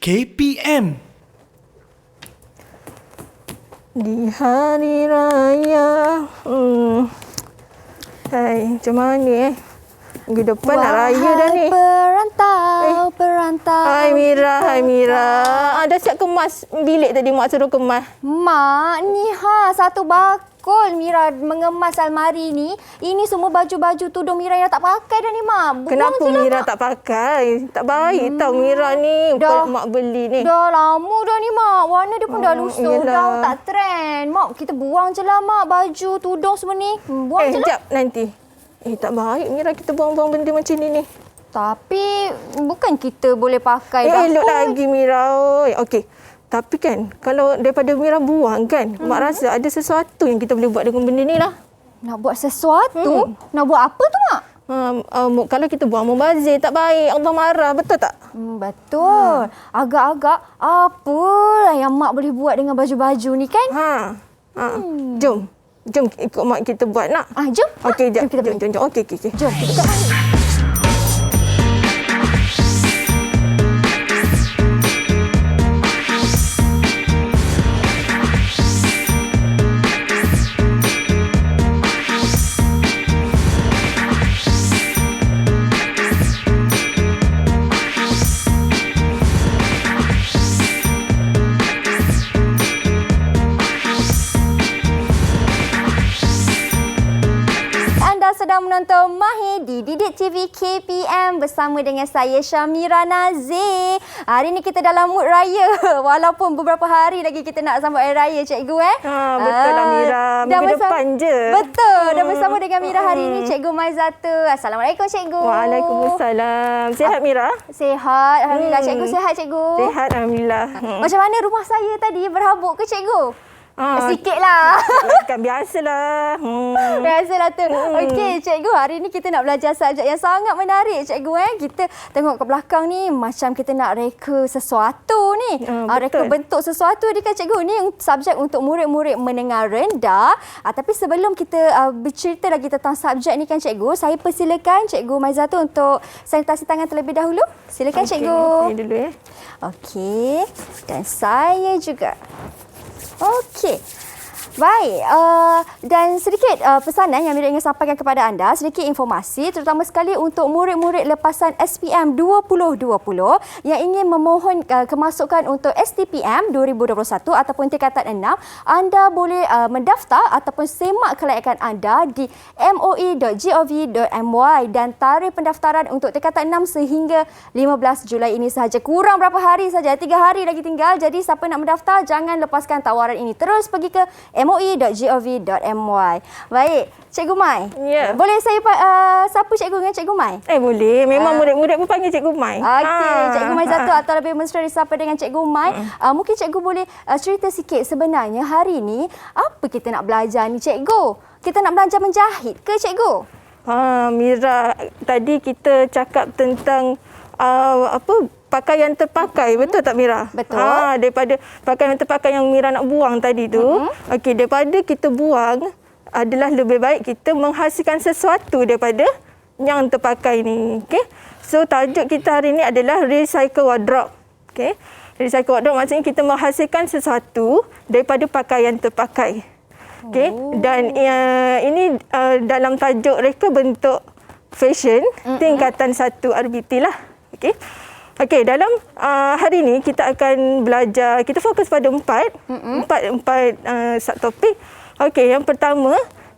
KPM. Di hari raya. Hai, macam mana minggu depan nak raya dah ni. Perantau. Hai Mira. Dah siap kemas bilik tadi mak suruh kemas. Mak, ni satu bakul Mira mengemas almari ni. Ini semua baju-baju tudung Mira yang tak pakai dah ni, Mak. Kenapa Mira tak pakai? Tak baik tau Mira ni. Mak beli ni. Dah lama dah ni, Mak. Warna dia pun dah lusuh. Yelah. Dah tak trend. Mak, kita buang je lah, Mak. Baju, tudung semua ni. Buang je lah. Sekejap nanti. Tak baik Mira kita buang-buang benda macam ni. Tapi, bukan kita boleh pakai dah. Elok lagi Mira. Okey. Tapi kan, kalau daripada Mira buang kan, Mak rasa ada sesuatu yang kita boleh buat dengan benda ni lah. Nak buat sesuatu? Nak buat apa tu, Mak? Kalau kita buang membazir, tak baik. Allah marah, betul tak? Betul. Agak-agak, apalah yang Mak boleh buat dengan baju-baju ni kan? Jom ikut Mak kita buat nak. Jom. Okey, jom. Okey. Jom, kita sedang menonton Mahir di Didik TV KPM bersama dengan saya Syamira Nazir. Hari ni kita dalam mood raya walaupun beberapa hari lagi kita nak sambut hari raya cikgu betul lah Mira. Minggu depan je. Betul. Dan bersama dengan Mira hari ini Cikgu Maizata. Assalamualaikum cikgu. Waalaikumsalam. Sihat Mira? Sihat. Alhamdulillah. Cikgu sihat cikgu? Sihat alhamdulillah. Macam mana rumah saya tadi berhabuk ke cikgu? Sikit lah. Kan biasalah. Biasalah tu. Okey, cikgu, hari ni kita nak belajar subjek yang sangat menarik, cikgu. Kita tengok ke belakang ni, macam kita nak reka sesuatu ni. Reka bentuk sesuatu ni kan, cikgu. Ni subjek untuk murid-murid menengah rendah. Tapi sebelum kita bercerita lagi tentang subjek ni kan, cikgu, saya persilakan Cikgu Maizatu untuk sanitasi tangan terlebih dahulu. Silakan, cikgu. Ini dulu ya. Okey. Dan saya juga. Okey. Baik, dan sedikit pesanan yang Mira ingin sampaikan kepada anda, sedikit informasi terutama sekali untuk murid-murid lepasan SPM 2020 yang ingin memohon kemasukan untuk STPM 2021 ataupun tingkatan 6, anda boleh mendaftar ataupun semak kelayakan anda di moi.gov.my dan tarikh pendaftaran untuk tingkatan 6 sehingga 15 Julai ini sahaja. Kurang berapa hari saja, 3 hari lagi tinggal. Jadi siapa nak mendaftar, jangan lepaskan tawaran ini. Terus pergi ke moi.gov.my. Baik, Cikgu Mai. Ya. Boleh saya sapu Cikgu dengan Cikgu Mai? Boleh. Memang murid-murid pun panggil Cikgu Mai. Okey, Cikgu Maizatu atau lebih mesra disapa dengan Cikgu Mai. Mungkin Cikgu boleh cerita sikit sebenarnya hari ni apa kita nak belajar ni, Cikgu? Kita nak belajar menjahit ke, Cikgu? Mira, tadi kita cakap tentang pakaian terpakai, betul tak Mira? Betul. Daripada pakaian terpakai yang Mira nak buang tadi tu, okey, daripada kita buang adalah lebih baik kita menghasilkan sesuatu daripada yang terpakai ni. Okey. So tajuk kita hari ni adalah recycle wardrobe. Okey. Recycle wardrobe maksudnya kita menghasilkan sesuatu daripada pakaian terpakai. Okey. Dan ini dalam tajuk reka bentuk fashion tingkatan 1 RBT lah. Okey. Okey, dalam hari ini kita akan belajar, kita fokus pada empat subtopik. Okey, yang pertama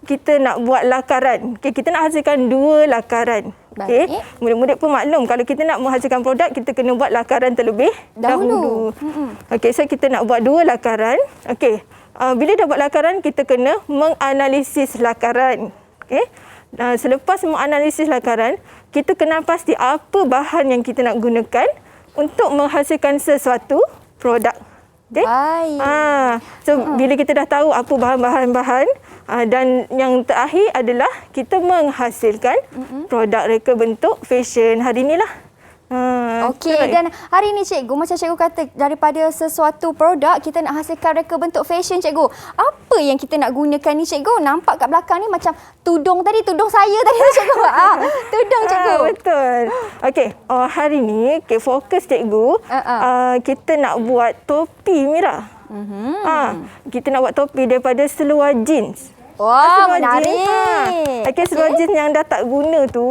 kita nak buat lakaran. Okey, kita nak hasilkan 2 lakaran. Okey, murid-murid pun maklum kalau kita nak menghasilkan produk kita kena buat lakaran terlebih dahulu. Okey, so kita nak buat 2 lakaran. Okey, bila dah buat lakaran kita kena menganalisis lakaran. Okey. Selepas menganalisis lakaran, kita kenal pasti apa bahan yang kita nak gunakan untuk menghasilkan sesuatu produk. Okay? Baik. Bila kita dah tahu apa bahan-bahan dan yang terakhir adalah kita menghasilkan produk reka bentuk fashion hari inilah. Okey, dan hari ni cikgu, macam cikgu kata, daripada sesuatu produk kita nak hasilkan reka bentuk fashion cikgu. Apa yang kita nak gunakan ni cikgu? Nampak kat belakang ni macam tudung tadi, tudung saya tadi cikgu. Tudung cikgu. Betul. Okey, hari ni fokus cikgu kita nak buat topi Mira. Kita nak buat topi daripada seluar jeans. Wah, menarik. Okey, seluar jeans yang dah tak guna tu,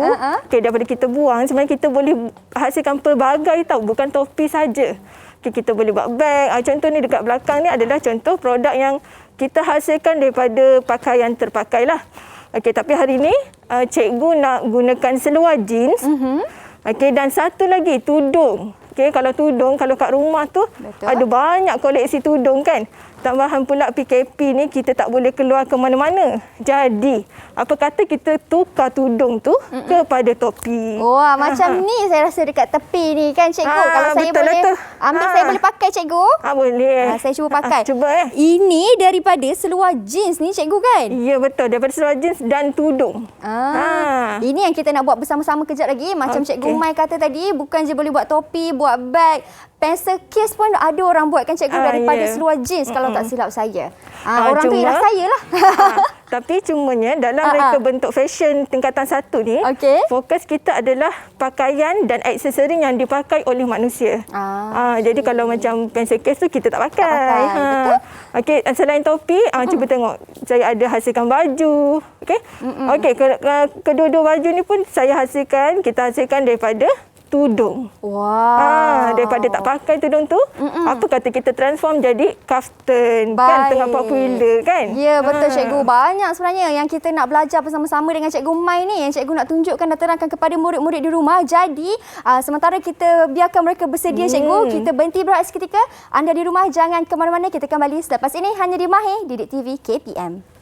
daripada kita buang, sebenarnya kita boleh hasilkan pelbagai tau, bukan topi saja. Kita boleh buat beg. Contoh ni dekat belakang ni adalah contoh produk yang kita hasilkan daripada pakaian terpakai lah. Okey, tapi hari ni cikgu nak gunakan seluar jeans. Okey, dan satu lagi tudung. Okey, kalau tudung, kalau kat rumah tu ada banyak koleksi tudung kan. Tambahan pula PKP ni kita tak boleh keluar ke mana-mana. Jadi, apa kata kita tukar tudung tu kepada topi. Wah, macam ni saya rasa dekat tepi ni kan cikgu. Kalau saya boleh ambil, saya boleh pakai cikgu. Boleh. Saya cuba pakai. Cuba Ini daripada seluar jeans ni cikgu kan? Ya, betul. Daripada seluar jeans dan tudung. Ini yang kita nak buat bersama-sama kejap lagi. Macam cikgu Mai kata tadi, bukan je boleh buat topi, buat beg, pencil case pun ada orang buat kan cikgu daripada seluar jeans kalau tak silap saya. Orang tu ialah saya lah. Tapi cumanya dalam reka bentuk fashion tingkatan 1 ni, fokus kita adalah pakaian dan aksesori yang dipakai oleh manusia. Jadi kalau macam pencil case tu kita tak pakai. Betul. Okey, selain topi, cuba tengok. Saya ada hasilkan baju. Okey. Okey, kedua-dua baju ni pun saya hasilkan, kita hasilkan daripada tudung. Wow. Daripada tak pakai tudung tu, apa kata kita transform jadi kaftan. Kan tengah popular kan? Ya, betul cikgu. Banyak sebenarnya yang kita nak belajar bersama-sama dengan cikgu Mai ni, yang cikgu nak tunjukkan dan terangkan kepada murid-murid di rumah. Jadi, sementara kita biarkan mereka bersedia cikgu, kita berhenti berehat seketika. Anda di rumah jangan ke mana-mana, kita kembali selepas ini hanya di Mahir Didik TV KPM.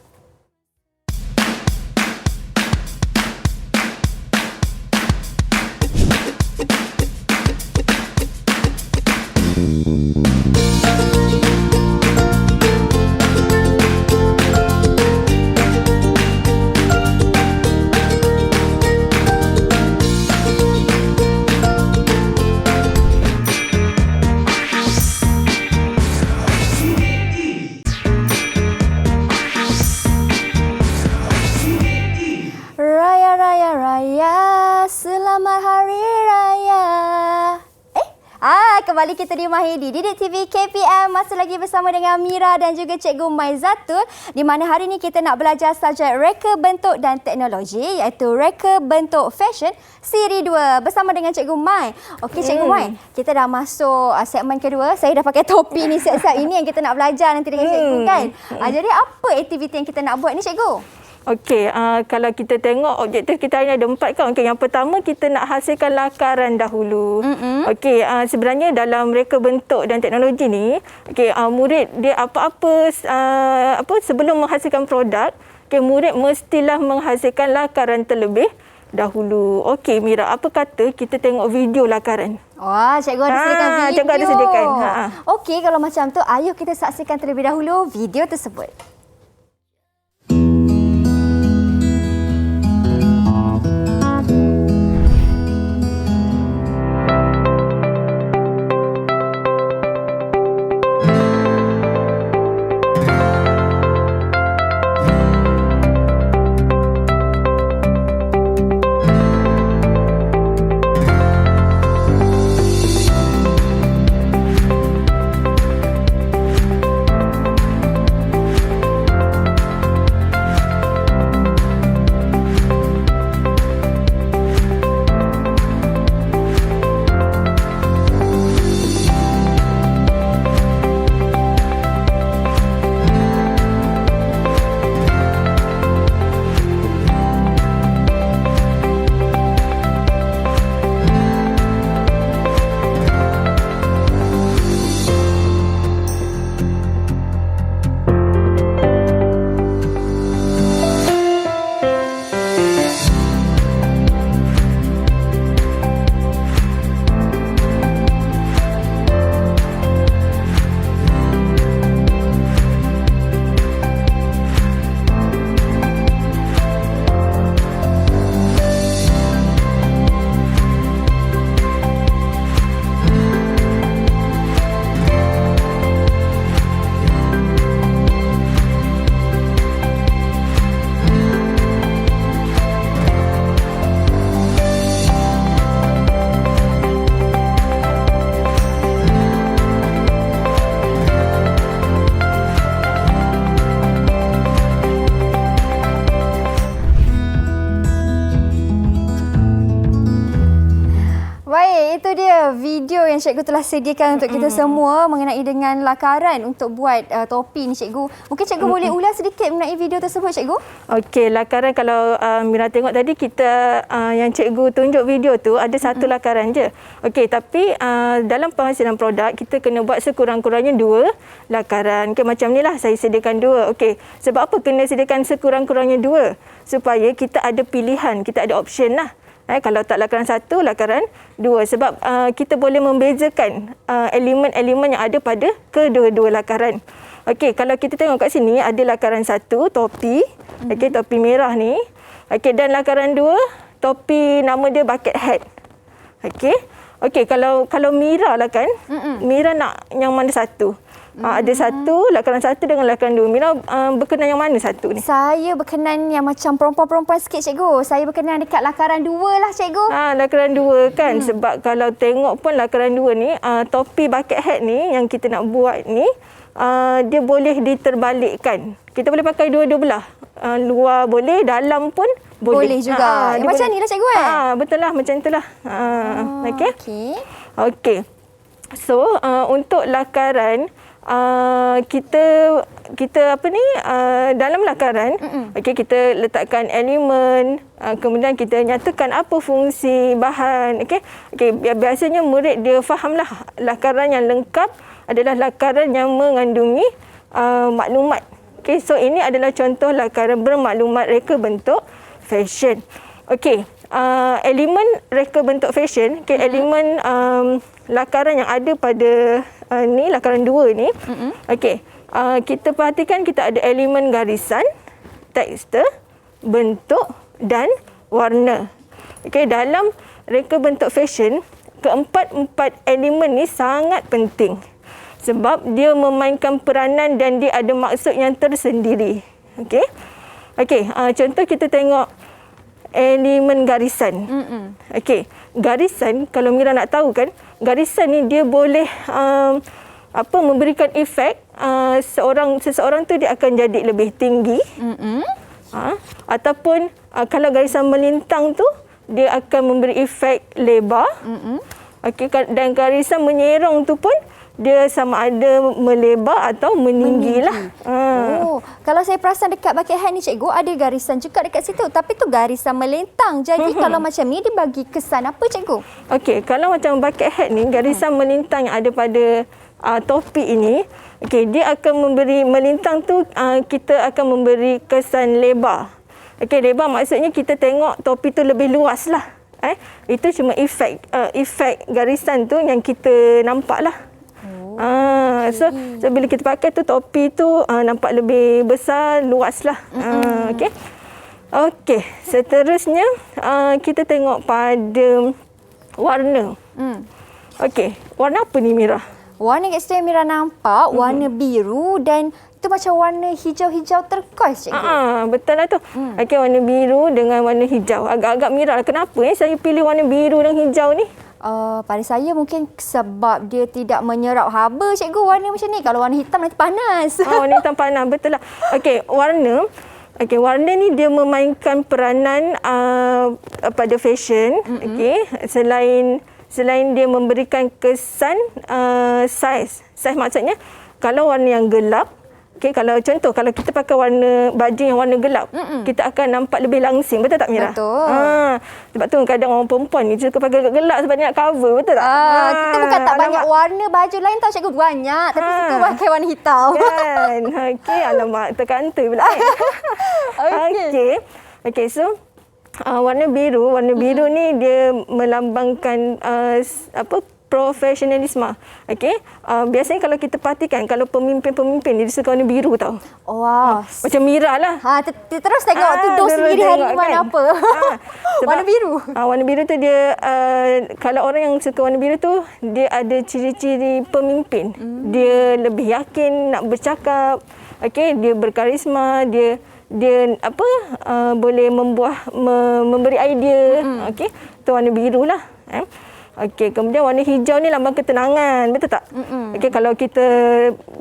Selamat Hari Raya. Kembali kita di Mahir di Didik TV KPM. Masih lagi bersama dengan Mira dan juga Cikgu Mai Zatul, di mana hari ini kita nak belajar subjek reka bentuk dan teknologi, iaitu reka bentuk fashion siri 2 bersama dengan Cikgu Mai. Okey Cikgu Mai, kita dah masuk segmen kedua. Saya dah pakai topi ni siap-siap. Ini yang kita nak belajar nanti dengan Cikgu kan. Jadi apa aktiviti yang kita nak buat ni Cikgu? Okey, kalau kita tengok objektif kita hari ini ada 4 kan. Okey, yang pertama kita nak hasilkan lakaran dahulu. Okey, sebenarnya dalam reka bentuk dan teknologi ni, okey, murid dia apa-apa sebelum menghasilkan produk, okey, murid mestilah menghasilkan lakaran terlebih dahulu. Okey Mira, apa kata kita tengok video lakaran? Wah, cikgu ada sediakan video. Cikgu ada sediakan. Okey, kalau macam tu, ayo kita saksikan terlebih dahulu video tersebut. dia video yang cikgu telah sediakan untuk kita semua mengenai dengan lakaran untuk buat topi ni cikgu. Mungkin cikgu boleh ulas sedikit mengenai video tersebut cikgu? Okey, lakaran kalau Mira tengok tadi kita yang cikgu tunjuk video tu ada satu lakaran je. Okey, tapi dalam penghasilan produk kita kena buat sekurang-kurangnya 2 lakaran. Okey, macam ni lah saya sediakan 2. Okey, sebab apa kena sediakan sekurang-kurangnya 2? Supaya kita ada pilihan, kita ada option lah. Kalau tak lakaran 1, lakaran 2. Sebab kita boleh membezakan elemen-elemen yang ada pada kedua-dua lakaran. Okey, kalau kita tengok kat sini ada lakaran 1, topi. Okey, topi merah ni. Okey, dan lakaran 2, topi nama dia bucket hat. Okey. Okey, kalau Mira lah kan. Mira nak yang mana satu? Ada satu, lakaran 1 dengan lakaran 2. Mira berkenan yang mana satu ni? Saya berkenan yang macam perempuan-perempuan sikit cikgu. Saya berkenan dekat lakaran 2 lah cikgu. Lakaran 2 kan. Sebab kalau tengok pun lakaran 2 ni, topi bucket hat ni yang kita nak buat ni, dia boleh diterbalikkan. Kita boleh pakai dua-dua belah. Luar boleh, dalam pun boleh. Boleh juga. Macam ni lah cikgu Betul lah, macam itulah. Okey. Okey. Okey. So, untuk lakaran, kita apa ni, dalam lakaran, okey, kita letakkan elemen, kemudian kita nyatakan apa fungsi bahan. Okey. Biasanya murid dia fahamlah lakaran yang lengkap adalah lakaran yang mengandungi maklumat. Okey, so ini adalah contoh lakaran bermaklumat reka bentuk fashion. Okey, elemen reka bentuk fashion, elemen lakaran yang ada pada ni lakaran 2 ni. Okey, kita perhatikan kita ada elemen garisan, tekstur, bentuk dan warna. Okey, dalam reka bentuk fashion, keempat-empat elemen ni sangat penting. Sebab dia memainkan peranan dan dia ada maksud yang tersendiri. Okey. Contoh kita tengok elemen garisan. Okey, garisan kalau Mira nak tahu kan, garisan ni dia boleh memberikan efek seseorang tu dia akan jadi lebih tinggi. Ataupun kalau garisan melintang tu dia akan memberi efek lebar. Okey, dan garisan menyerong tu pun dia sama ada melebar atau meninggi lah. Kalau saya perasan dekat bucket hat ni cikgu, ada garisan juga dekat situ. Tapi tu garisan melintang. Jadi kalau macam ni, dia bagi kesan apa cikgu? Okey, kalau macam bucket hat ni, garisan melintang yang ada pada topi ini, okey, dia akan memberi, melintang tu kita akan memberi kesan lebar. Okey, lebar maksudnya kita tengok topi tu lebih luas lah. Itu cuma efek garisan tu yang kita nampak lah. So bila kita pakai tu, topi tu nampak lebih besar, luas lah. Okey, seterusnya kita tengok pada warna. Okey, warna apa ni Mira? Warna kat situ yang Mira nampak, warna biru dan itu macam warna hijau-hijau turquoise cikgu. Betul lah tu. Okey, warna biru dengan warna hijau. Agak-agak Mira, kenapa saya pilih warna biru dan hijau ni? Pada saya mungkin sebab dia tidak menyerap haba cikgu, warna macam ni. Kalau warna hitam nanti panas. Warna hitam panas, betul lah. Okey, warna ni dia memainkan peranan pada fashion. Okey, selain dia memberikan kesan saiz maksudnya kalau warna yang gelap, okey, kalau kita pakai baju yang warna gelap, kita akan nampak lebih langsing, betul tak Mira? Betul. Sebab tu kadang orang perempuan ni suka pakai gelap sebab dia nak cover, betul tak? Kita bukan tak banyak warna baju lain tau cikgu, banyak, tapi suka pakai warna hitam. Kan. Okey, alamak terkantoi pula. Okey, so warna biru ni dia melambangkan profesionalisme. Okey. Biasanya kalau kita perhatikan, kalau pemimpin dia suka warna biru tau. Wow. Macam Mira lah. Terus tengok tudung sendiri hari ni warna apa. Warna biru. Warna biru tu dia, kalau orang yang suka warna biru tu, dia ada ciri-ciri pemimpin. Dia lebih yakin nak bercakap. Okey, dia berkarisma, dia boleh memberi idea. Okey, tu warna biru lah. Okey, kemudian warna hijau ni lambang ketenangan, betul tak? Okey, kalau kita,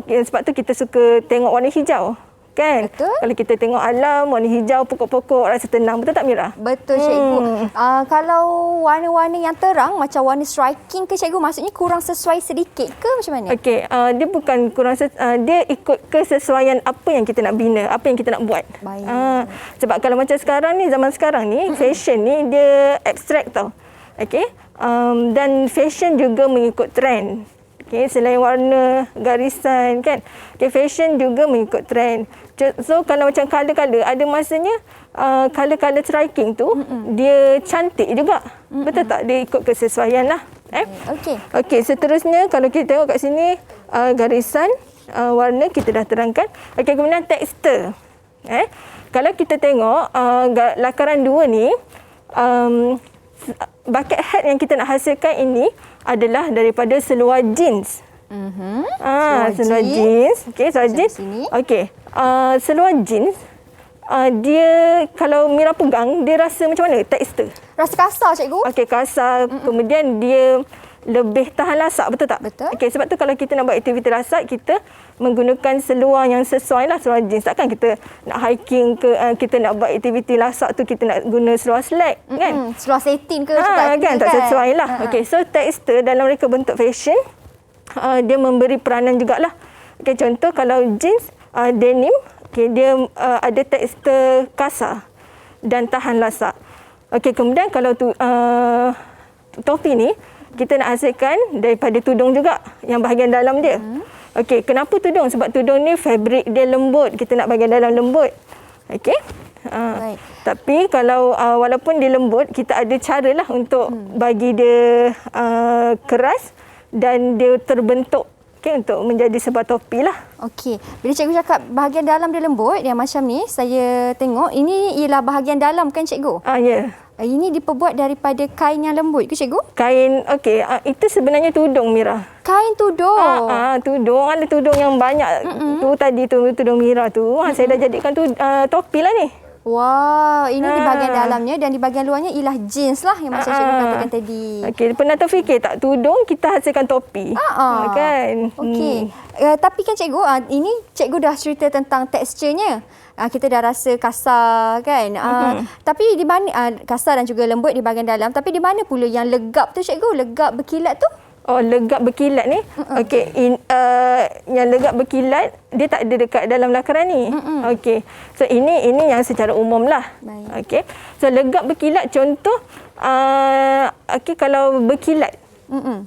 sebab tu kita suka tengok warna hijau. kan? Betul. Kalau kita tengok alam, warna hijau, pokok-pokok, rasa tenang. Betul tak Mira? Betul cikgu. Kalau warna-warna yang terang macam warna striking ke cikgu, maksudnya kurang sesuai sedikit ke macam mana? Okey, dia bukan kurang dia ikut kesesuaian apa yang kita nak bina, apa yang kita nak buat. Baik. Sebab kalau macam sekarang ni, zaman sekarang ni, fashion ni dia abstrak tau. Okey. Dan fashion juga mengikut trend. Okay, selain warna, garisan kan. Okay, fashion juga mengikut trend. So kalau macam colour-colour, ada masanya colour-colour striking tu dia cantik juga. Betul tak? Dia ikut kesesuaian lah. Okey. Okey, seterusnya kalau kita tengok kat sini garisan, warna kita dah terangkan. Okey, kemudian tekstur. Kalau kita tengok lakaran 2 ni, bucket hat yang kita nak hasilkan ini adalah daripada seluar jeans. Seluar jeans. Okey, seluar jeans. Okey. Seluar jeans dia kalau Mira pegang, dia rasa macam mana tekstur? Rasa kasar cikgu. Okey, kasar. Kemudian dia lebih tahan lasak, betul tak? Betul. Okey, sebab tu kalau kita nak buat aktiviti lasak, kita menggunakan seluar yang sesuai lah, seluar jeans. Takkan kita nak hiking ke, kita nak buat aktiviti lasak tu, kita nak guna seluar slack, kan? Seluar satin ke? Kan, tak sesuai lah. Okey, so tekstur dalam reka bentuk fashion, dia memberi peranan jugalah. Okey, contoh kalau jeans, denim, okay, dia ada tekstur kasar dan tahan lasak. Okey, kemudian kalau topi ni, kita nak hasilkan daripada tudung juga, yang bahagian dalam dia. Okey, kenapa tudung? Sebab tudung ni fabrik dia lembut. Kita nak bahagian dalam lembut. Okey. Tapi kalau walaupun dia lembut, kita ada cara lah untuk bagi dia keras dan dia terbentuk. Okey, untuk menjadi sebuah topi lah. Okey. Bila cikgu cakap bahagian dalam dia lembut, yang macam ni, saya tengok ini ialah bahagian dalam kan cikgu? Ya. Yeah. Ini diperbuat daripada kain yang lembut ke cikgu? Kain, okey. Itu sebenarnya tudung, Mira. Kain tudung? Tudung. Ada tudung yang banyak. Tu tadi tu, tudung Mira tu. Saya dah jadikan tu topi lah ni. Wow, ini di bahagian dalamnya dan di bahagian luarnya ialah jeans lah yang macam cikgu katakan tadi. Okey, pernah terfikir tak tudung kita hasilkan topi? Kan? Okey. Tapi kan cikgu, ini cikgu dah cerita tentang teksturnya. Kita dah rasa kasar kan. Tapi di mana kasar dan juga lembut di bahagian dalam, tapi di mana pula yang legap tu cikgu? Legap berkilat tu? Oh, legap berkilat ni. Okey, yang legap berkilat dia tak ada dekat dalam lakaran ni. Okey. So ini yang secara umum lah. Okey. So legap berkilat contoh okey, kalau berkilat.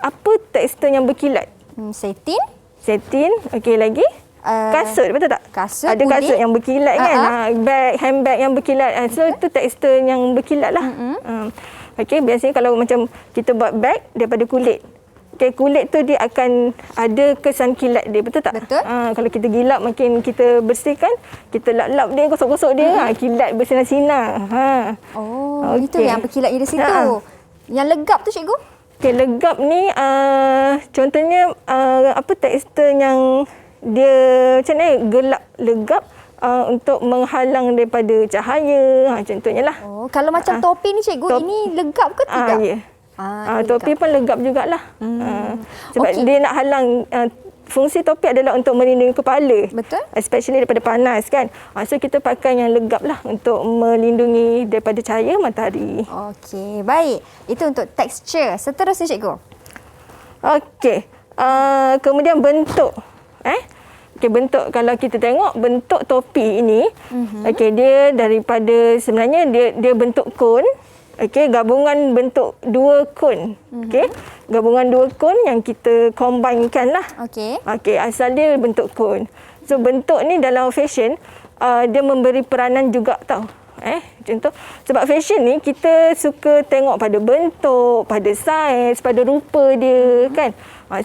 Apa tekstur yang berkilat? Satin. Satin. Okey, lagi kasut, betul tak? Kasut. Ada kulit. kasut yang berkilat kan? Handbag yang berkilat. So itu tekstur yang berkilat lah. Okey, biasanya kalau macam kita buat bag daripada kulit. Okay, kulit tu dia akan ada kesan kilat dia, betul tak? Betul. Kalau kita gilap, makin kita bersihkan, kita lap-lap dia, gosok-gosok dia, kilat bersinar-sinar. Itu yang berkilat di situ. Yang legap tu cikgu? Okay, legap ni contohnya apa tekstur yang dia macam mana gelap legap untuk menghalang daripada cahaya, contohnya lah. Kalau macam topi ni cikgu, ini legap ke tidak? Ya. Topi pun legap jugalah. Sebab dia nak halang, fungsi topi adalah untuk melindungi kepala. Betul. Especially daripada panas kan. So kita pakai yang legap lah untuk melindungi daripada cahaya matahari. Okey, baik. Itu untuk tekstur. Seterusnya cikgu. Okey. Kemudian bentuk. Okey, bentuk, kalau kita tengok bentuk topi ini, okey, dia daripada sebenarnya dia bentuk kon. Okey, gabungan bentuk dua kon. Okey, gabungan dua kon yang kita combinekan lah. Okey. Okey, asal dia bentuk kon. So bentuk ni dalam fashion dia memberi peranan juga tau. Contoh, sebab fashion ni kita suka tengok pada bentuk, pada saiz, pada rupa dia kan.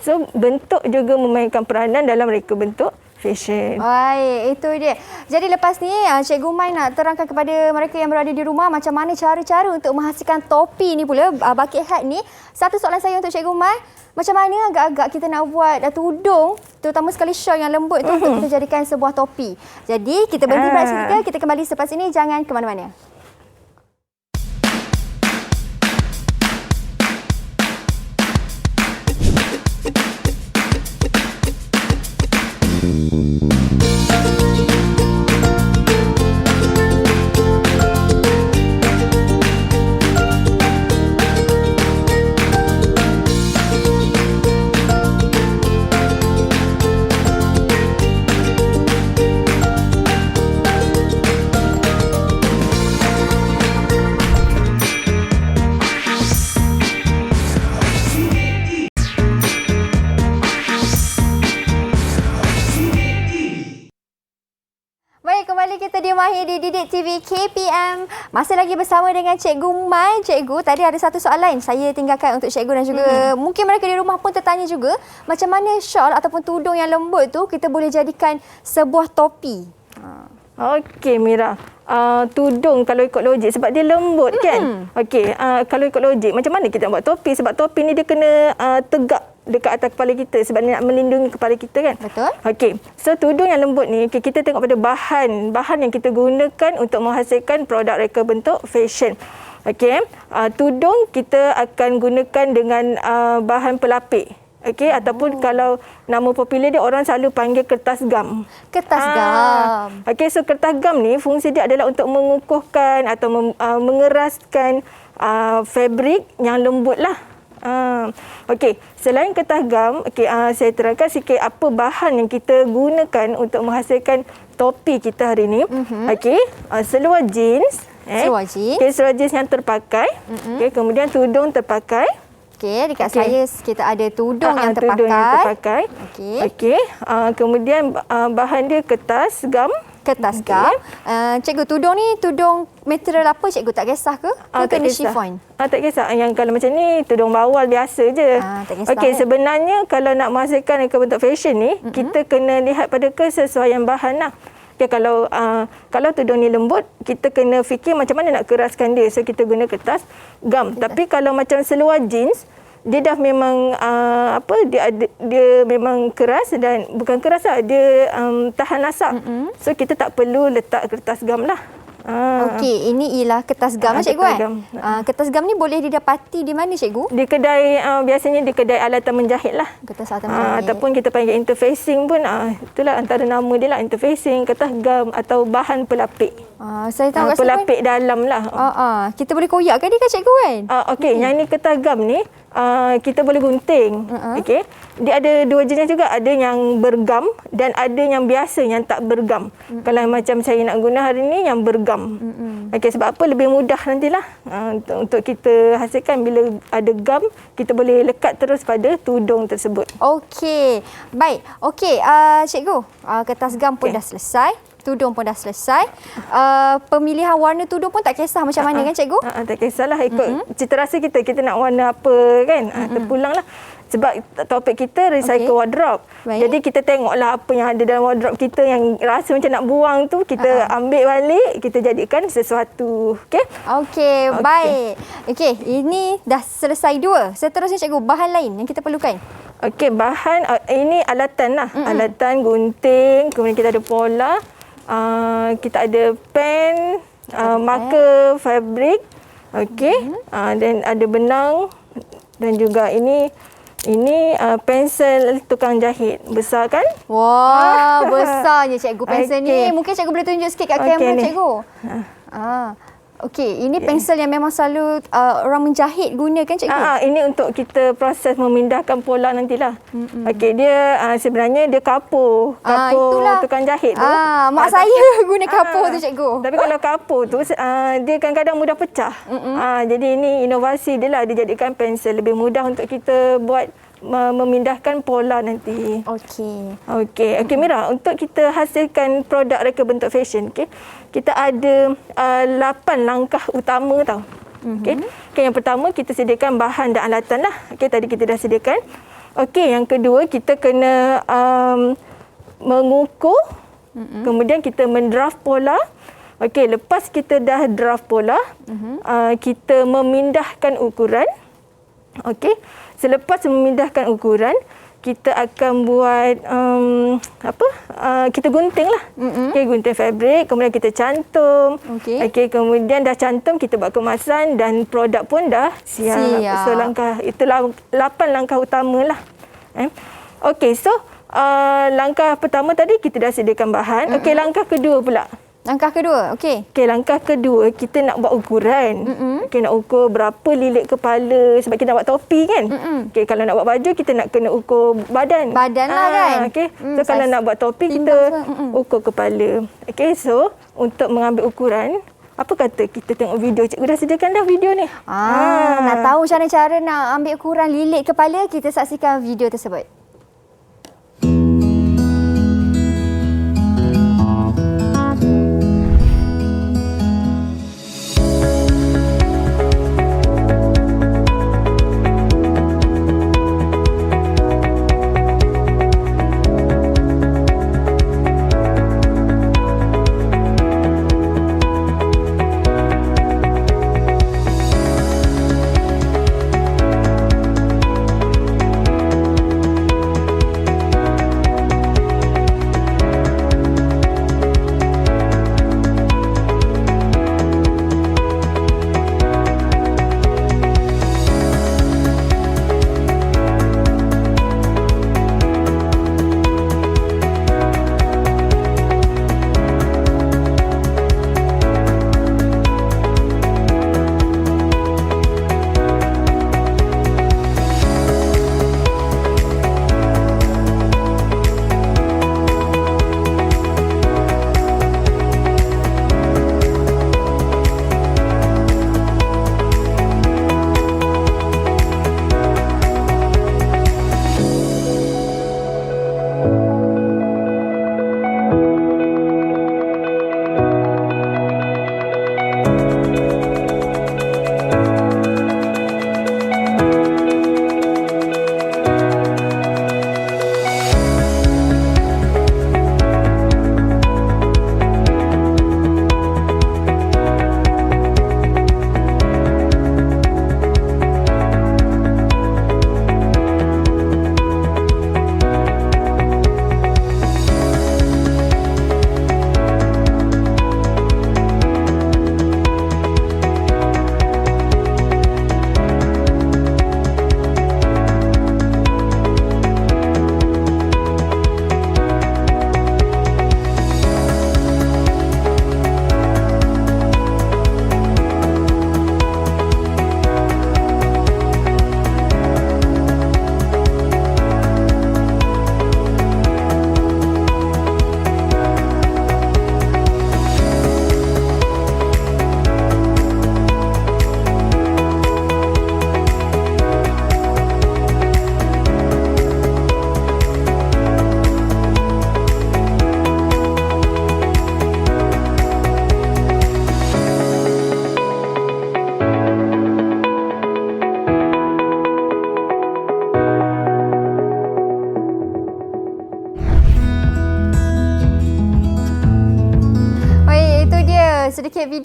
So bentuk juga memainkan peranan dalam reka bentuk fashion. Baik, itu dia. Jadi lepas ni Cikgu Mai nak terangkan kepada mereka yang berada di rumah macam mana cara-cara untuk menghasilkan topi ni pula, bucket hat ni. Satu soalan saya untuk Cikgu Mai, macam mana agak-agak kita nak buat tudung, terutama sekali shawl yang lembut tu untuk kita jadikan sebuah topi. Jadi kita berhenti pada seketika, kita kembali selepas ini, jangan ke mana-mana. kembali di Didik TV KPM. Masih lagi bersama dengan Cikgu Mai. Cikgu, tadi ada satu soalan saya tinggalkan untuk Cikgu dan juga mungkin mereka di rumah pun tertanya juga, macam mana shawl ataupun tudung yang lembut tu kita boleh jadikan sebuah topi? Okey Mira, tudung kalau ikut logik sebab dia lembut kan. Okey, kalau ikut logik macam mana kita nak buat topi, sebab topi ni dia kena tegak dekat atas kepala kita sebab dia nak melindungi kepala kita kan. Betul. Okey, so tudung yang lembut ni kita tengok pada bahan yang kita gunakan untuk menghasilkan produk reka bentuk fashion. Okey, tudung kita akan gunakan dengan bahan pelapik. Okey, ataupun kalau nama popular dia orang selalu panggil kertas gam. Kertas gam. Okey, so kertas gam ni fungsi dia adalah untuk mengukuhkan atau mengeraskan fabrik yang lembut lah. Okey, selain kertas gam, saya terangkan sikit apa bahan yang kita gunakan untuk menghasilkan topi kita hari ini. Okey, seluar jeans. Seluar jeans. Okey, seluar jeans yang terpakai. Okey, kemudian tudung terpakai. Okey, dekat saya kita ada tudung yang terpakai. Tudung yang terpakai. Okey. Okey, kemudian bahan dia kertas gam. Kertas gam. Cikgu, tudung ni tudung material apa cikgu? Tak kisah ke? Tak kena kisah. chiffon? Tak kisah. Yang kalau macam ni tudung bawal biasa je. Tak kisah. Okey, sebenarnya kalau nak menghasilkan reka bentuk fashion ni, kita kena lihat pada kesesuaian bahan lah. Okay, kalau tudung ni lembut, kita kena fikir macam mana nak keraskan dia. So kita guna kertas gam. Tapi kalau macam seluar jeans, dia dah memang dia memang keras dan bukan keras lah, dia tahan asap. So kita tak perlu letak kertas gam lah. Okey, ini ialah kertas gam cikgu kertas kan? gam. Kertas gam ni boleh didapati di mana cikgu? Di kedai, biasanya di kedai alatan menjahit lah. Kertas alatan menjahit. Ataupun kita panggil interfacing pun, itulah antara nama dia lah, interfacing, kertas gam atau bahan pelapik. Saya tahu kat pelapik dalam lah. Kita boleh koyakkan dia kan cikgu kan? Okey, yang ni kertas gam ni, kita boleh gunting. Okey. Dia ada dua jenis juga, ada yang bergam dan ada yang biasa yang tak bergam. Kalau macam saya nak guna hari ni yang bergam. Okey, sebab apa? Lebih mudah nantilah untuk kita hasilkan. Bila ada gam, kita boleh lekat terus pada tudung tersebut. Okey. Baik. Okey, cikgu, kertas gam pun dah selesai. Tudung pun dah selesai. Pemilihan warna tudung pun tak kisah macam mana kan cikgu? Tak kisahlah ikut cita rasa kita. Kita nak warna apa kan? Terpulang lah. Sebab topik kita recycle wardrobe. Baik. Jadi kita tengoklah apa yang ada dalam wardrobe kita yang rasa macam nak buang tu, kita ambil balik, kita jadikan sesuatu. Okey? Okey, baik. Okey, ini dah selesai dua. Seterusnya cikgu, bahan lain yang kita perlukan. Okey, bahan ini alatan lah. Alatan, gunting, kemudian kita ada pola, kita ada pen, marker, fabrik. Okey. Dan ada benang dan juga ini pensel tukang jahit. Besar kan? Wah, besarnya cikgu pensel Okey. ni. Mungkin cikgu boleh tunjuk sikit kat kamera ni. cikgu. Okey, ini pensel yang memang selalu orang menjahit gunakan cikgu. Ini untuk kita proses memindahkan pola nantilah. Okey, dia sebenarnya dia kapur itulah. tukang jahit tu. Mak saya guna kapur tu cikgu. Tapi kalau kapur tu dia kadang-kadang mudah pecah. Jadi ini inovasi dia lah, dia jadikan pensel lebih mudah untuk kita buat memindahkan pola nanti. Okey Mira, untuk kita hasilkan produk reka bentuk fashion, kita ada 8 langkah utama tau. Okey, yang pertama kita sediakan bahan dan alatan lah. Okey, tadi kita dah sediakan. Okey, yang kedua kita kena mengukur. Kemudian kita mendraft pola. Okey, lepas kita dah draft pola, kita memindahkan ukuran. Okey, selepas memindahkan ukuran, kita akan buat kita gunting lah. Okey, gunting fabrik, kemudian kita cantum. Okey, kemudian dah cantum, kita buat kemasan dan produk pun dah siap. So itulah 8 langkah utamalah. Okey, so langkah pertama tadi kita dah sediakan bahan. Okey, langkah kedua pula. Langkah kedua, okey. Okey, langkah kedua kita nak buat ukuran. Okey, nak ukur berapa lilit kepala sebab kita nak buat topi kan. Okey, kalau nak buat baju kita nak kena ukur badan. Badan lah kan. Okey. So kalau nak buat topi kita ukur kepala. Okey, so untuk mengambil ukuran, apa kata kita tengok video? Cikgu dah sediakan dah video ni. Nak tahu macam mana cara nak ambil ukuran lilit kepala, kita saksikan video tersebut.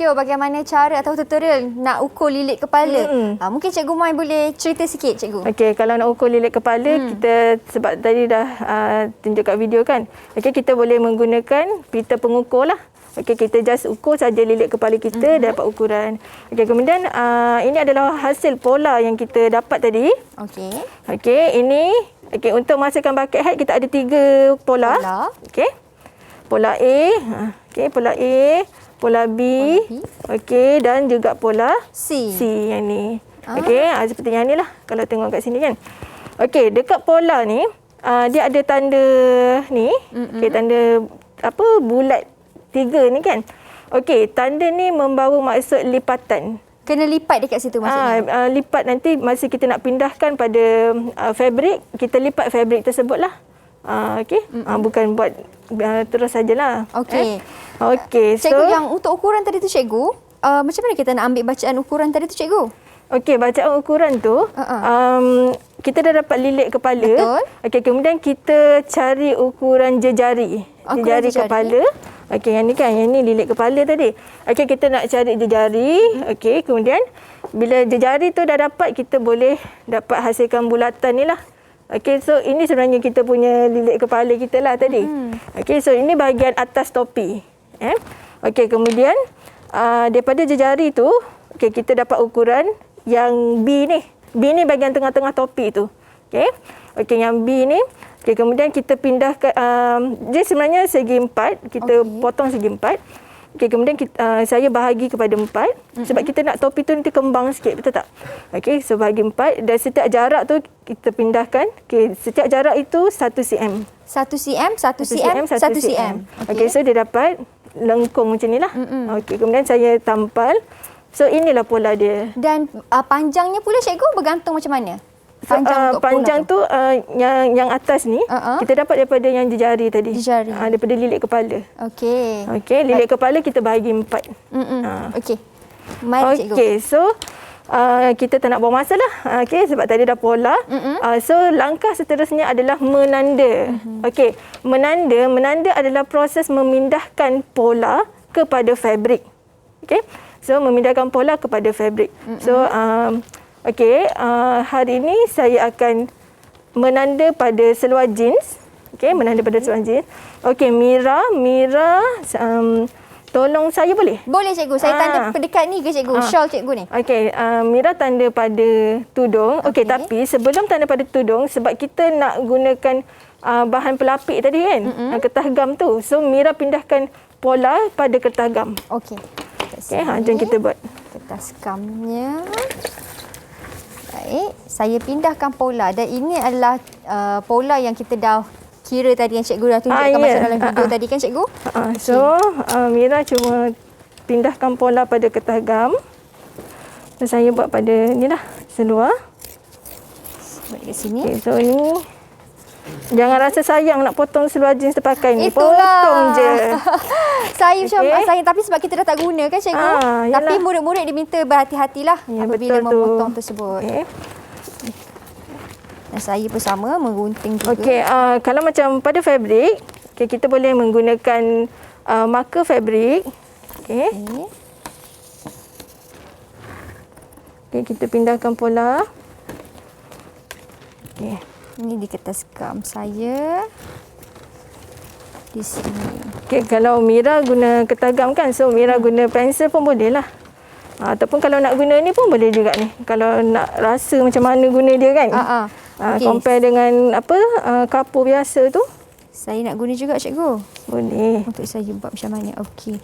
video bagaimana cara atau tutorial nak ukur lilit kepala. Mungkin Cikgu Mai boleh cerita sikit, Cikgu. Okey, kalau nak ukur lilit kepala, kita sebab tadi dah tunjuk kat video kan. Okey, kita boleh menggunakan pita pengukur lah. Okey, kita just ukur saja lilit kepala kita, dapat ukuran. Okey, kemudian ini adalah hasil pola yang kita dapat tadi. Okey. Okey, ini untuk menghasilkan bucket hat kita ada 3 pola. Okey. Pola A, okey, pola A, pola B, okey, dan juga pola C yang ni. Okey, seperti yang ni lah kalau tengok kat sini kan. Okey, dekat pola ni dia ada tanda ni, okey, tanda bulat 3 ni kan. Okey, tanda ni membawa maksud lipatan. Kena lipat dekat situ maksudnya. Lipat nanti masa kita nak pindahkan pada fabrik, kita lipat fabrik tersebut lah. Okey, bukan buat terus sajalah. Okey. Okey, so Cikgu, yang untuk ukuran tadi tu, Cikgu, macam mana kita nak ambil bacaan ukuran tadi tu, Cikgu? Okey, bacaan ukuran tu kita dah dapat lilit kepala. Betul. Okey, kemudian kita cari ukuran jejari. Jejari kepala. Okey, yang ni kan, yang ni lilit kepala tadi. Okey, kita nak cari jejari. Okey, kemudian bila jejari tu dah dapat, kita boleh dapat hasilkan bulatan ni lah. Okey, so ini sebenarnya kita punya lilit kepala kita lah tadi. Okey, so ini bahagian atas topi. Okey, kemudian daripada jejari tu, okey, kita dapat ukuran yang B ni. B ni bahagian tengah-tengah topi tu. Okey. Okey, yang B ni. Okey, kemudian kita pindahkan dia sebenarnya segi 4, kita potong segi 4. Okey, kemudian saya bahagi kepada 4 sebab kita nak topi tu nanti kembang sikit, betul tak? Okey, so bahagi 4 dan setiap jarak tu kita pindahkan. Okey, setiap jarak itu 1 cm. 1 cm, 1 cm, 1 cm. Okey, so dia dapat lengkung macam ni lah. Okey, kemudian saya tampal. So inilah pola dia. Dan panjangnya pula, Cikgu, bergantung macam mana? Panjang tu yang atas ni kita dapat daripada yang jejari tadi. Jejari. Daripada lilit kepala. Okey. Okey, lilit kepala kita bahagi 4. Okey. Mari, Cikgu. Okey, so kita tak nak buang masa lah. Okey, sebab tadi dah pola. So langkah seterusnya adalah menanda. Okey, menanda adalah proses memindahkan pola kepada fabrik. Okey. So memindahkan pola kepada fabrik. So okey, hari ini saya akan menanda pada seluar jeans. Okey, menanda pada seluar jeans. Okey, Mira, tolong saya boleh? Boleh, Cikgu. Saya tanda dekat ni ke, Cikgu? Shawl Cikgu ni. Okey, Mira tanda pada tudung. Okey, tapi sebelum tanda pada tudung, sebab kita nak gunakan bahan pelapik tadi kan, kertas gam tu. So Mira pindahkan pola pada kertas gam. Okey. Okey, jom kita buat. Kertas gamnya. Baik, saya pindahkan pola dan ini adalah pola yang kita dah kira tadi yang Cikgu dah tunjukkan masa dalam video tadi kan, Cikgu? So, Mira cuma pindahkan pola pada kertas gam. So, saya buat pada ni lah, seluar. Buat dekat sini. Okay, so ini jangan rasa sayang nak potong seluar jeans terpakai ni. Itulah. Potong je. Saya macam sayang, tapi sebab kita dah tak guna kan, Cikgu? Tapi murid-murid diminta berhati-hatilah apabila memotong tersebut. Dan saya pun sama menggunting juga. Okey, kalau macam pada fabrik, kita boleh menggunakan marker fabrik. Okey. Okey, kita pindahkan pola. Okey. Ini di kertas gam saya. Di sini. Okey, kalau Mira guna kertas gam kan, so Mira guna pensel pun boleh lah. Ataupun kalau nak guna ni pun boleh juga ni. Kalau nak rasa macam mana guna dia kan. Compare dengan kapur biasa tu. Saya nak guna juga, Cikgu. Boleh. Untuk saya buat macam mana. Okey.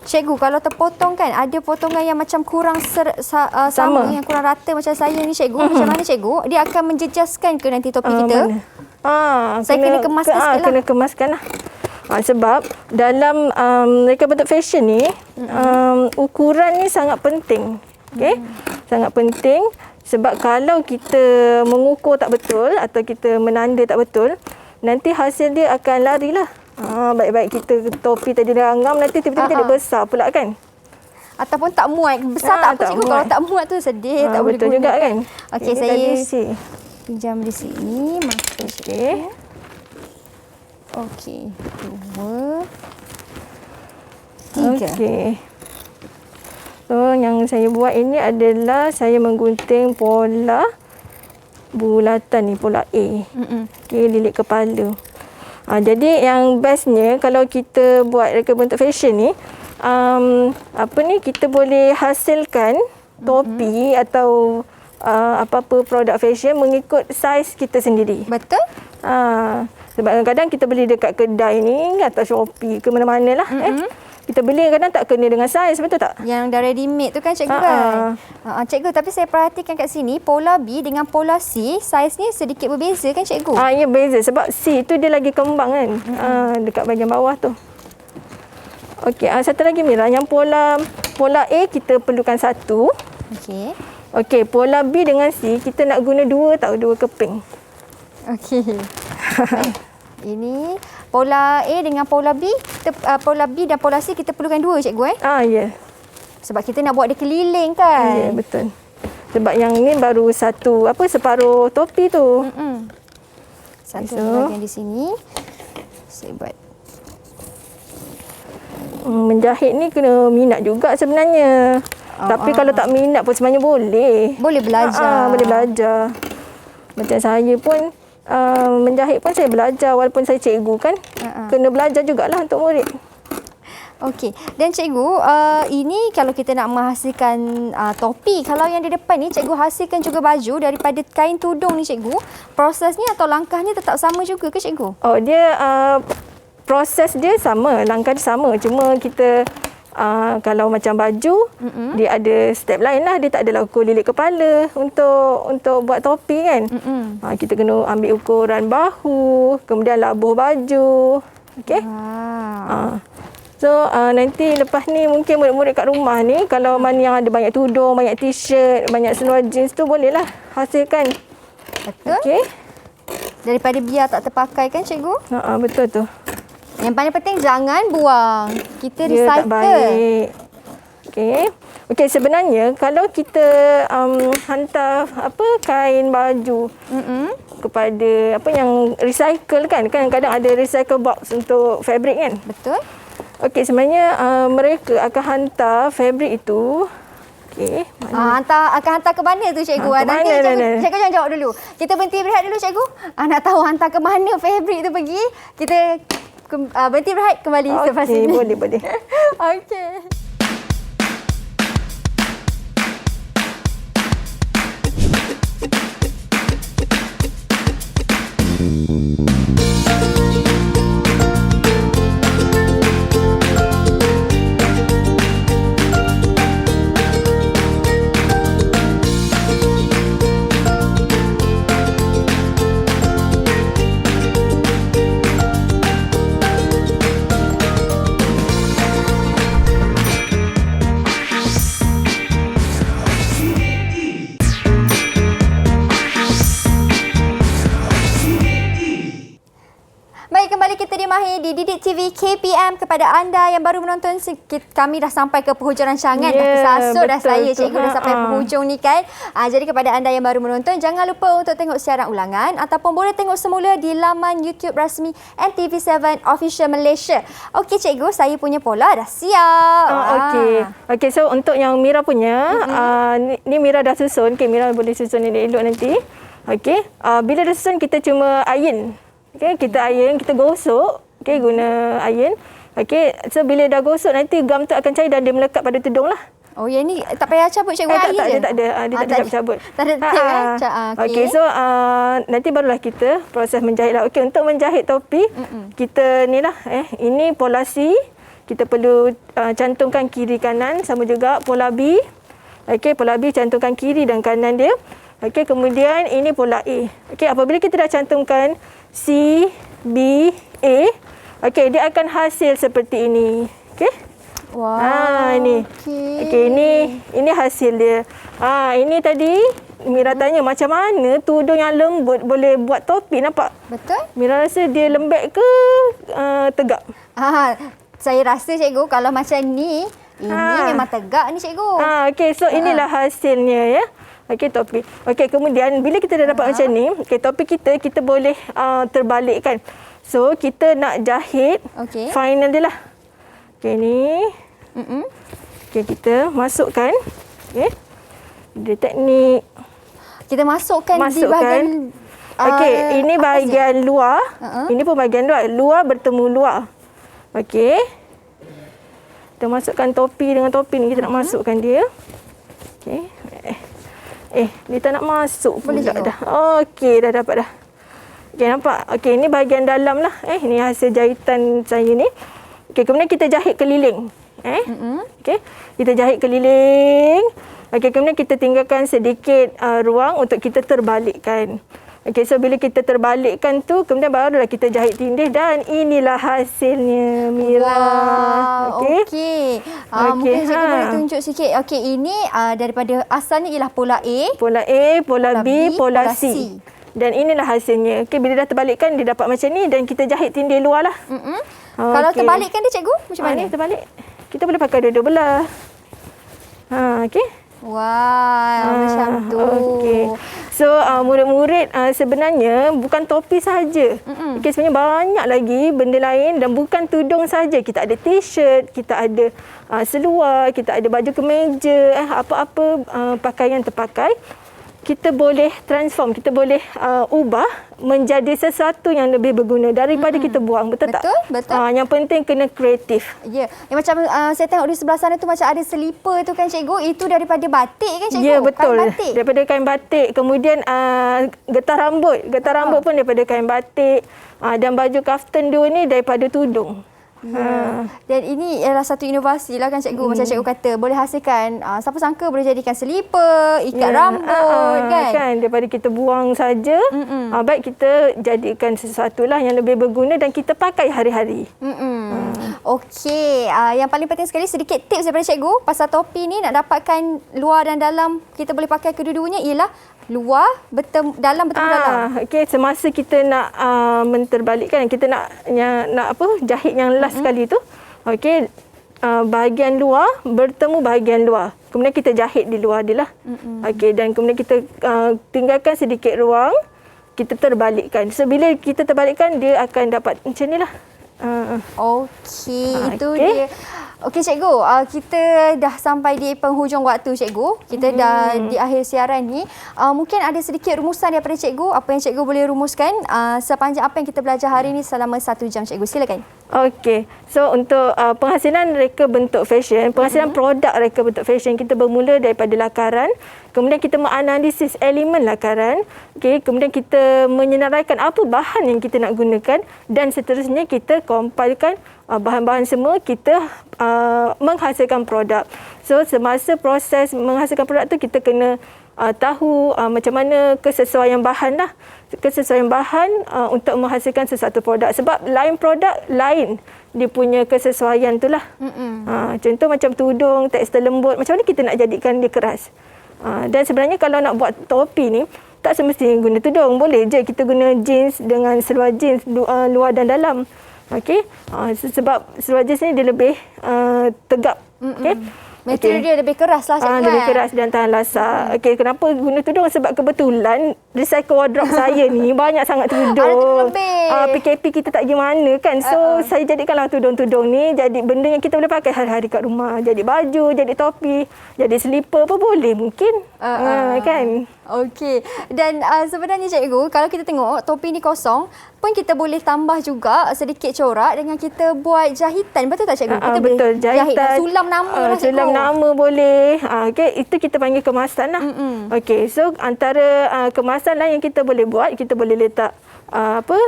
Cikgu, kalau terpotong kan, ada potongan yang macam kurang sama, yang kurang rata macam saya ni, Cikgu. Macam mana, Cikgu? Dia akan menjejaskan ke nanti topi kita? Saya kena kemaskan sikit lah. Kena kemaskan lah. Sebab dalam mereka bentuk fashion ni, ukuran ni sangat penting. Okay? Sangat penting. Sebab kalau kita mengukur tak betul atau kita menanda tak betul, nanti hasil dia akan lari lah. Baik-baik kita topi tadi dah ngam, nanti tiba-tiba dia besar pula kan. Ataupun tak muat. Besar tak apa, Cikgu. Kalau tak muat tu sedih. Tak boleh betul guna juga kan. Okey, saya pinjam di sini. Okey. Okey. 2. 3. Okey. So, yang saya buat ini adalah saya menggunting pola bulatan ni, pola A. Okey, lilit kepala. Jadi yang bestnya kalau kita buat reka bentuk fashion ni, kita boleh hasilkan topi atau apa-apa produk fashion mengikut saiz kita sendiri. Betul? Sebab kadang-kadang kita beli dekat kedai ni atau Shopee ke mana-mana lah. Kita beli kadang tak kena dengan saiz, betul tak? Yang dah ready made tu kan cikgu kan? Cikgu, tapi saya perhatikan kat sini pola B dengan pola C saiznya sedikit berbeza kan cikgu? Ya beza sebab C tu dia lagi kembang kan. Dekat bahagian bawah tu. Okey, satu lagi Mira, yang pola A kita perlukan 1. Okey. Okey, pola B dengan C kita nak guna 2 keping. Okey. Ini pola A dengan pola B, pola B dan pola C kita perlukan 2 cikgu Ya. Yeah. Sebab kita nak buat dia keliling kan? Ya, betul. Sebab yang ni baru separuh topi tu. Satu bahagian di sini. Saya buat. Menjahit ni kena minat juga sebenarnya. Tapi kalau tak minat pun sebenarnya boleh. Boleh belajar. Boleh belajar. Macam saya pun menjahit pun saya belajar walaupun saya cikgu kan. Kena belajar jugalah untuk murid. Okey. Dan cikgu, ini kalau kita nak menghasilkan topi, kalau yang di depan ni cikgu hasilkan juga baju daripada kain tudung ni cikgu, prosesnya atau langkahnya tetap sama juga ke cikgu? Dia proses dia sama, langkah dia sama. Cuma kita kalau macam baju, dia ada step lain lah. Dia tak adalah ukur lilit kepala untuk buat topi kan. Kita kena ambil ukuran bahu, kemudian labuh baju. Okey. So nanti lepas ni mungkin murid-murid kat rumah ni kalau mana yang ada banyak tudung, banyak t-shirt, banyak seluar jeans tu bolehlah hasilkan. Betul. Okey. Daripada biar tak terpakai kan cikgu? Betul tu. Yang paling penting jangan buang. Kita Dia recycle. tak baik. Okey, sebenarnya kalau kita hantar kain baju kepada yang recycle kan, kadang-kadang ada recycle box untuk fabric kan. Betul. Okey, sebenarnya mereka akan hantar fabric itu. Okey, akan hantar ke mana tu cikgu? Ke Nanti mana, cikgu jangan jawab dulu. Kita berhenti berehat dulu cikgu. Nak tahu hantar ke mana fabric tu pergi. Kita berhenti berehat kembali selepas ini. Okey, boleh. Okey. Di Didik TV KPM. Kepada anda yang baru menonton, kami dah sampai ke penghujung rancangan. Dah tersasut dah saya cikgu dah sampai penghujung ni kan. Jadi kepada anda yang baru menonton, jangan lupa untuk tengok siaran ulangan ataupun boleh tengok semula di laman YouTube rasmi NTV7 Official Malaysia. Okey cikgu, saya punya pola dah siap. Okey, so untuk yang Mira punya, ni Mira dah susun. Okey, Mira boleh susun elok-elok nanti. Okey, bila dah susun kita cuma iron. Okey, kita iron, kita gosok. Okey, guna iron. Okey, so bila dah gosok nanti gam tu akan cair dan dia melekat pada tudung lah. Oh, yang ni tak payah cabut cikgu, air je? Tak ada. Dia tak ada cabut. Tak ada tip Okey, so nanti barulah kita proses menjahit lah. Okey, untuk menjahit topi, kita ni lah. Ini pola C. Kita perlu cantumkan kiri kanan. Sama juga pola B. Okey, pola B cantumkan kiri dan kanan dia. Okey, kemudian ini pola A. Okey, apabila kita dah cantumkan C, B, A, okey, dia akan hasil seperti ini. Okey? Wow. Ini. Okey, ini hasil dia. Ini tadi Mira tanya macam mana tudung yang lembut boleh buat topi, nampak? Betul. Mira rasa dia lembek ke tegak? Saya rasa cikgu kalau macam ni, ini memang tegak ni cikgu. Okey, so inilah hasilnya ya. Okey, topi. Okey, kemudian bila kita dah dapat macam ni, okey, topi kita boleh terbalikkan. So, kita nak jahit final dia lah. Okey, ni. Okey, kita masukkan. Okey. Dia teknik. Kita masukkan di bahagian Okey, ini bahagian luar. Ini pun bahagian luar. Luar bertemu luar. Okey. Kita masukkan topi dengan topi ni. Kita nak masukkan dia. Okey. Dia tak nak masuk pula dah. Okey, dah dapat dah. Okey, nampak? Okey, ini bahagian dalam lah. Ini hasil jahitan saya ni. Okey, kemudian kita jahit keliling. Okey, kita jahit keliling. Okey, kemudian kita tinggalkan sedikit ruang untuk kita terbalikkan. Okey, so bila kita terbalikkan tu, kemudian barulah kita jahit tindih dan inilah hasilnya, Mira. Wow, okey. Mungkin cikgu boleh tunjuk sikit. Okey, ini daripada asalnya ialah pola A. Pola A, pola B, pola C. Dan inilah hasilnya. Okey, bila dah terbalikkan, dia dapat macam ni dan kita jahit tindih luar lah. Kalau terbalikkan dia, cikgu, macam mana? Terbalik. Kita boleh pakai dua-dua belah. Okey. Wow, macam tu. Okey. So, murid-murid sebenarnya bukan topi sahaja. Okey, sebenarnya banyak lagi benda lain dan bukan tudung sahaja. Kita ada t-shirt, kita ada seluar, kita ada baju kemeja, apa-apa pakaian terpakai. Kita boleh transform, kita boleh ubah menjadi sesuatu yang lebih berguna daripada kita buang. Betul tak? Betul. Yang penting kena kreatif. Ya. Yang macam saya tengok di sebelah sana tu macam ada selipar tu kan, cikgu. Itu daripada batik kan, cikgu? Ya, betul. Kain batik. Daripada kain batik. Kemudian getah rambut. Getah rambut pun daripada kain batik. Dan baju kaftan dua ni daripada tudung. Ya. Dan ini ialah satu inovasi lah kan, cikgu. Macam cikgu kata, boleh hasilkan, siapa sangka boleh jadikan selipar, ikat rambut kan. Daripada kita buang saja, baik kita jadikan sesuatu lah yang lebih berguna dan kita pakai hari-hari. Okey, yang paling penting sekali sedikit tips daripada cikgu pasal topi ni nak dapatkan luar dan dalam kita boleh pakai kedua-duanya ialah luar dalam bertemu dalam. Okey, semasa kita nak menterbalikkan, kita nak jahit yang last sekali tu. Okey, bahagian luar bertemu bahagian luar. Kemudian kita jahit di luar dia lah. Okey, dan kemudian kita tinggalkan sedikit ruang, kita terbalikkan. So bila kita terbalikkan, dia akan dapat macam ni lah. Okey, itu dia. Okey, cikgu, kita dah sampai di penghujung waktu, cikgu. Kita dah di akhir siaran ni. Mungkin ada sedikit rumusan daripada cikgu. Apa yang cikgu boleh rumuskan sepanjang apa yang kita belajar hari ini selama 1 jam, cikgu. Silakan. Okey. So untuk penghasilan reka bentuk fashion, penghasilan produk reka bentuk fashion, kita bermula daripada lakaran. Kemudian kita menganalisis elemen lakaran. Okey, kemudian kita menyenaraikan apa bahan yang kita nak gunakan dan seterusnya kita compilekan bahan-bahan semua, kita menghasilkan produk. So semasa proses menghasilkan produk tu kita kena tahu macam mana kesesuaian bahan lah. Kesesuaian bahan untuk menghasilkan sesuatu produk. Sebab lain produk, lain dia punya kesesuaian tu lah. Contoh macam tudung, tekstil lembut, macam mana kita nak jadikan dia keras. Dan sebenarnya kalau nak buat topi ni, tak semestinya guna tudung. Boleh je kita guna jeans dengan seluar jeans luar dan dalam. Okey, sebab seluar jeans ni dia lebih tegap. Okey. Material dia lebih keras lah, cikgu. Lebih keras dan tahan lasak. Okey, kenapa guna tudung? Sebab kebetulan recycle wardrobe saya ni banyak sangat tudung. PKP kita tak pergi mana kan. So saya jadikanlah tudung-tudung ni jadi benda yang kita boleh pakai hari-hari kat rumah. Jadi baju, jadi topi, jadi selipar pun boleh mungkin. Kan? Okey. Dan sebenarnya, cikgu, kalau kita tengok topi ni kosong pun kita boleh tambah juga sedikit corak dengan kita buat jahitan. Betul tak, cikgu? Kita betul, boleh jahit dan sulam nama lah, cikgu. Sulam nama boleh. Okey, itu kita panggil kemasan lah. Okey, so antara kemasan lah yang kita boleh buat, kita boleh letak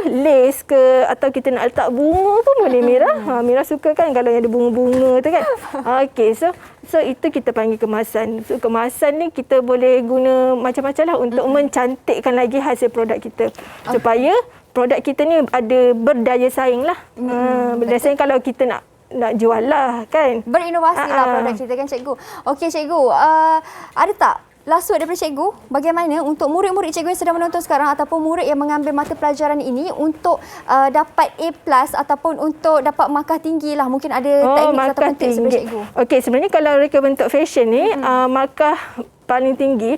lace ke, atau kita nak letak bunga pun boleh, Mira. Mira suka kan kalau yang ada bunga-bunga tu kan. Okey, so itu kita panggil kemasan. So kemasan ni kita boleh guna macam-macam lah untuk mencantikkan lagi hasil produk kita. Supaya produk kita ni ada berdaya saing lah. Berdaya saing kalau kita nak jual lah kan. Berinovasi lah produk kita kan, cikgu. Okey, cikgu. Ada tak last word daripada cikgu bagaimana untuk murid-murid cikgu yang sedang menonton sekarang ataupun murid yang mengambil mata pelajaran ini untuk dapat A+ ataupun untuk dapat markah tinggi lah. Mungkin ada teknik ataupun tips daripada cikgu. Okey, sebenarnya kalau reka bentuk fashion ni markah paling tinggi,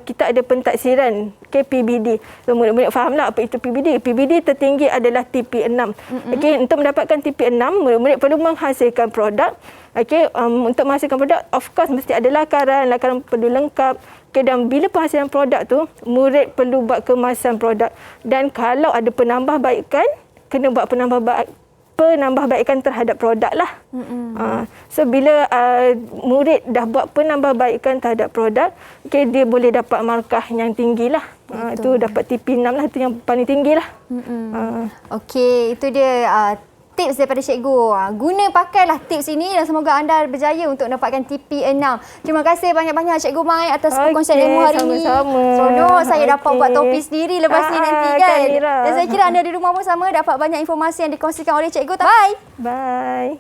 kita ada pentaksiran PBD. So murid-murid fahamlah apa itu PBD. PBD tertinggi adalah TP6. Untuk mendapatkan TP6, murid-murid perlu menghasilkan produk. Untuk menghasilkan produk, of course mesti ada lakaran perlu lengkap. Dan bila penghasilan produk tu, murid perlu buat kemasan produk. Dan kalau ada penambahbaikan, kena buat penambahbaikan terhadap produk lah. So bila murid dah buat penambahbaikan terhadap produk, dia boleh dapat markah yang tinggi lah. Itu dapat TP6 lah, itu yang paling tinggi lah. Okey, itu dia tips daripada cikgu. Pakailah tips ini dan semoga anda berjaya untuk mendapatkan TP6. Terima kasih banyak-banyak Cikgu Mai atas perkongsian ilmu hari ini. Seronok saya dapat buat topi sendiri lepas ni nanti kan. Dan saya kira anda di rumah pun sama dapat banyak informasi yang dikongsikan oleh cikgu. Bye. Bye.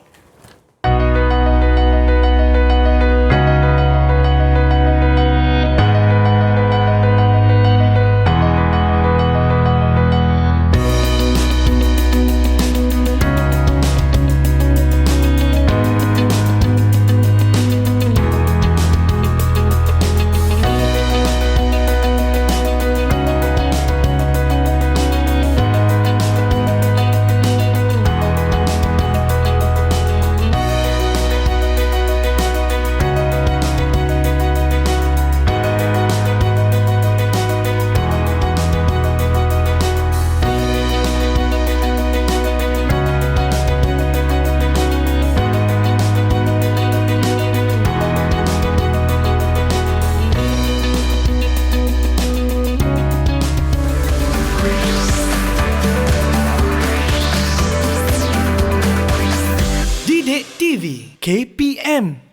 Didik TV KPM